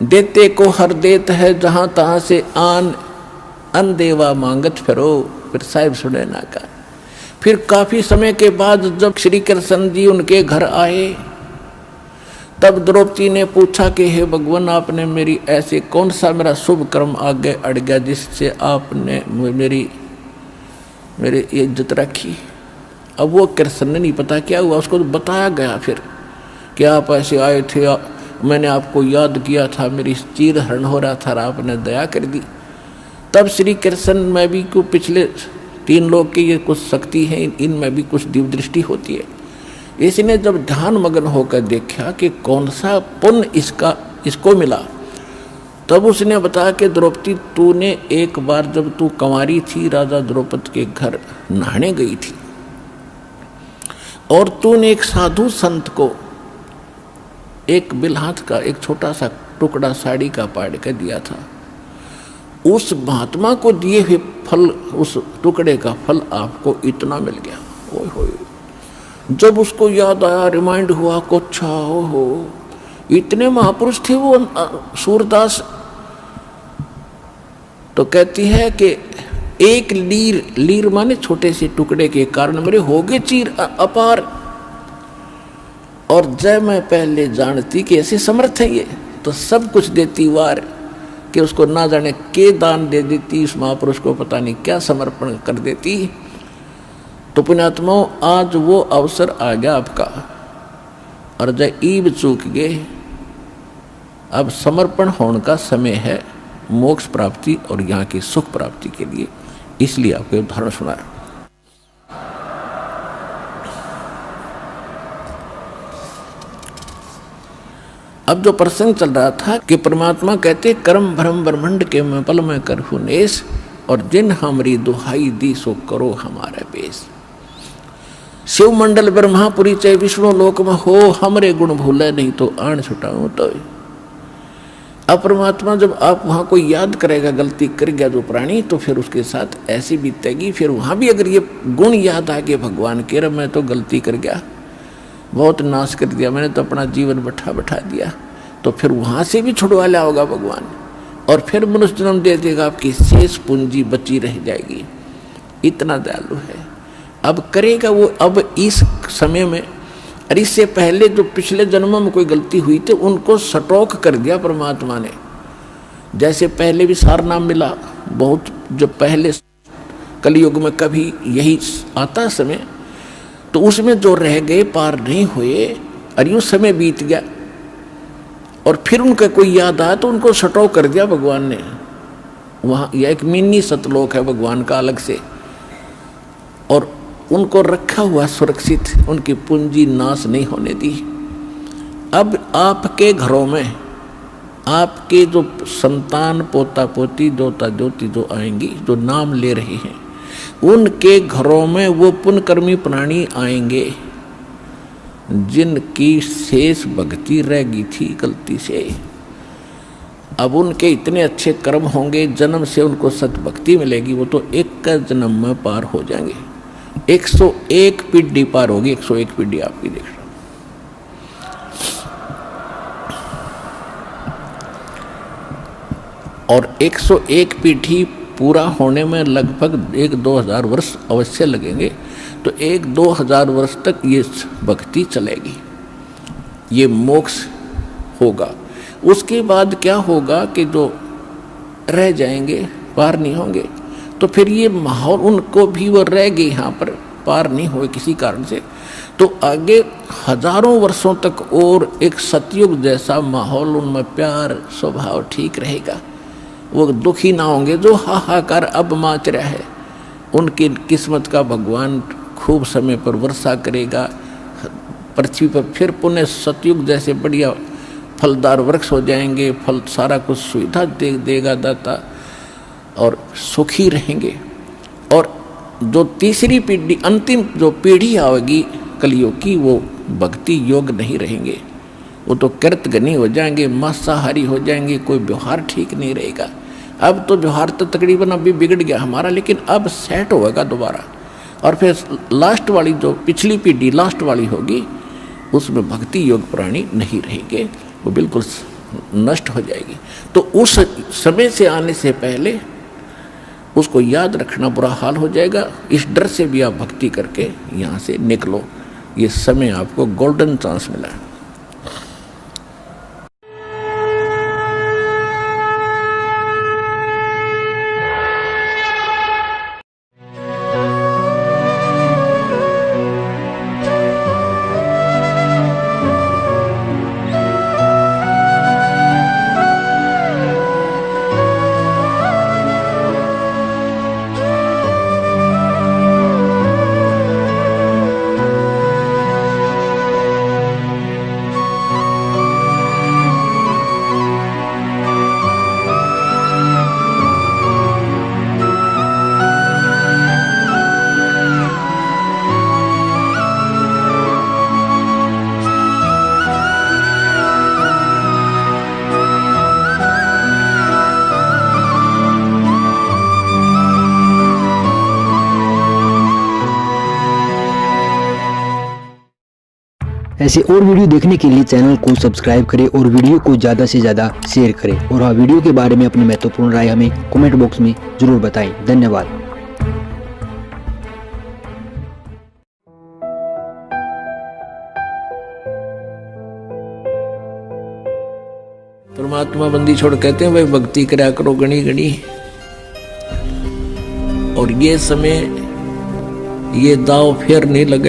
देते को हर देत है जहां तहां से आन अनदेवा मांगत फिरो। फिर साहिब सुने ना का। फिर काफी समय के बाद जब श्री कृष्ण जी उनके घर आए, तब द्रौपदी ने पूछा कि हे भगवान, आपने मेरी ऐसे कौन सा मेरा शुभ कर्म आगे अड़ गया जिससे आपने मेरी इज्जत रखी। अब वो कृष्ण ने नहीं पता क्या हुआ, उसको तो बताया गया फिर कि आप ऐसे आए थे, मैंने आपको याद किया था, मेरी चीर हरण हो रहा था, आपने दया कर दी। तब श्री कृष्ण में भी को पिछले 3 लोग की ये कुछ शक्ति है, इनमें भी कुछ दिव्य दृष्टि होती है। इसने जब ध्यान मग्न होकर देखा कि कौन सा पुण्य इसको मिला, तब उसने बताया कि द्रौपदी, तूने एक बार जब तू कंवारी थी राजा द्रौपद के घर नहाने गई थी और तूने एक साधु संत को एक बिलहात का एक छोटा सा टुकड़ा साड़ी का पाड़ के दिया था। उस महात्मा को दिए हुए फल, उस टुकड़े का फल आपको इतना मिल गया। ओए होए, जब उसको याद आया, रिमाइंड हुआ को, अच्छा हो इतने महापुरुष थे वो सूरदास। तो कहती है कि एक लीर माने छोटे से टुकड़े के कारण मेरे हो गए चीर अपार, और जब मैं पहले जानती कि ऐसे समर्थ है ये, तो सब कुछ देती वार कि उसको ना जाने के दान दे देती, उस महापुरुष को पता नहीं क्या समर्पण कर देती। तो पुण्यात्माओं, आज वो अवसर आ गया आपका, और जब ईब चूक गए, अब समर्पण होने का समय है मोक्ष प्राप्ति और यहाँ की सुख प्राप्ति के लिए। इसलिए आपको उदाहरण सुनाया। अब जो प्रसंग चल रहा था कि परमात्मा कहते, कर्म भ्रम ब्रह्मंड के मैं पल में करहु नेस, और जिन हमरी दुहाई दी सो करो हमारा बेस। शिव मंडल ब्रह्मापुरी चाहे विष्णु लोक में हो, हमरे गुण भूले नहीं तो आण छुटाऊं तो। अब परमात्मा जब आप वहां कोई याद करेगा गलती कर गया जो प्राणी, तो फिर उसके साथ ऐसी बीतेगी। फिर वहां भी अगर ये गुण याद आ गए भगवान के, मैं तो गलती कर गया, बहुत नाश कर दिया, मैंने तो अपना जीवन बैठा दिया, तो फिर वहां से भी छुड़वा लिया होगा भगवान, और फिर मनुष्य जन्म दे देगा, आपकी शेष पूंजी बची रह जाएगी। इतना दयालु है। अब करेगा वो, अब इस समय में, और इससे पहले जो पिछले जन्मों में कोई गलती हुई थी उनको सटोक कर दिया परमात्मा ने। जैसे पहले भी सार नाम मिला बहुत, जब पहले कलयुग में कभी यही आता समय, तो उसमें जो रह गए पार नहीं हुए, और यूं समय बीत गया, और फिर उनका कोई याद आया तो उनको सटो कर दिया भगवान ने। वहाँ यह एक मिनी सतलोक है भगवान का अलग से, और उनको रखा हुआ सुरक्षित, उनकी पूंजी नाश नहीं होने दी। अब आपके घरों में आपके जो संतान पोता पोती जोता जोती जो आएंगी, जो नाम ले रहे हैं, उनके घरों में वो पुण्यकर्मी प्राणी आएंगे जिनकी शेष भक्ति रह गई थी गलती से। अब उनके इतने अच्छे कर्म होंगे, जन्म से उनको सतभक्ति मिलेगी, वो तो एक का जन्म में पार हो जाएंगे। 101 पीढ़ी पार होगी, 101 पीढ़ी आपकी देख रहा। और 101 पीढ़ी पूरा होने में लगभग 1-2 हजार वर्ष अवश्य लगेंगे। तो 1-2 हजार वर्ष तक ये भक्ति चलेगी, ये मोक्ष होगा। उसके बाद क्या होगा कि जो रह जाएंगे पार नहीं होंगे, तो फिर ये माहौल उनको भी वो रह गए यहाँ पर, पार नहीं हुए किसी कारण से, तो आगे हजारों वर्षों तक और एक सतयुग जैसा माहौल, उनमें प्यार स्वभाव ठीक रहेगा। वो दुखी ना होंगे जो हाहाकार अब माच रहा है। उनकी किस्मत का भगवान खूब समय पर वर्षा करेगा पृथ्वी पर, फिर पुनः सतयुग जैसे बढ़िया फलदार वृक्ष हो जाएंगे, फल सारा कुछ सुविधा देगा दाता, और सुखी रहेंगे। और जो तीसरी पीढ़ी, अंतिम जो पीढ़ी आएगी कलयुग की, वो भक्ति योग नहीं रहेंगे, वो तो कृतघ्नी हो जाएंगे, मांसाहारी हो जाएंगे, कोई व्यवहार ठीक नहीं रहेगा। अब तो व्यवहार तो तकरीबन अभी बिगड़ गया हमारा, लेकिन अब सेट होगा दोबारा। और फिर लास्ट वाली जो पिछली पीढ़ी लास्ट वाली होगी, उसमें भक्ति योग प्राणी नहीं रहेंगे, वो बिल्कुल नष्ट हो जाएगी। तो उस समय से आने से पहले उसको याद रखना, बुरा हाल हो जाएगा। इस डर से भी आप भक्ति करके यहाँ से निकलो। ये समय आपको गोल्डन चांस मिला है। ऐसे और वीडियो देखने के लिए चैनल को सब्सक्राइब करें और वीडियो को ज़्यादा से ज़्यादा शेयर करें। और हाँ, वीडियो के बारे में अपनी महत्वपूर्ण राय हमें कमेंट बॉक्स में जरूर बताएं। धन्यवाद। परमात्मा बंदी छोड़ कहते हैं भाई भक्ति करा करो गणी गणी। और ये समय ये दाव फेर नहीं लगे।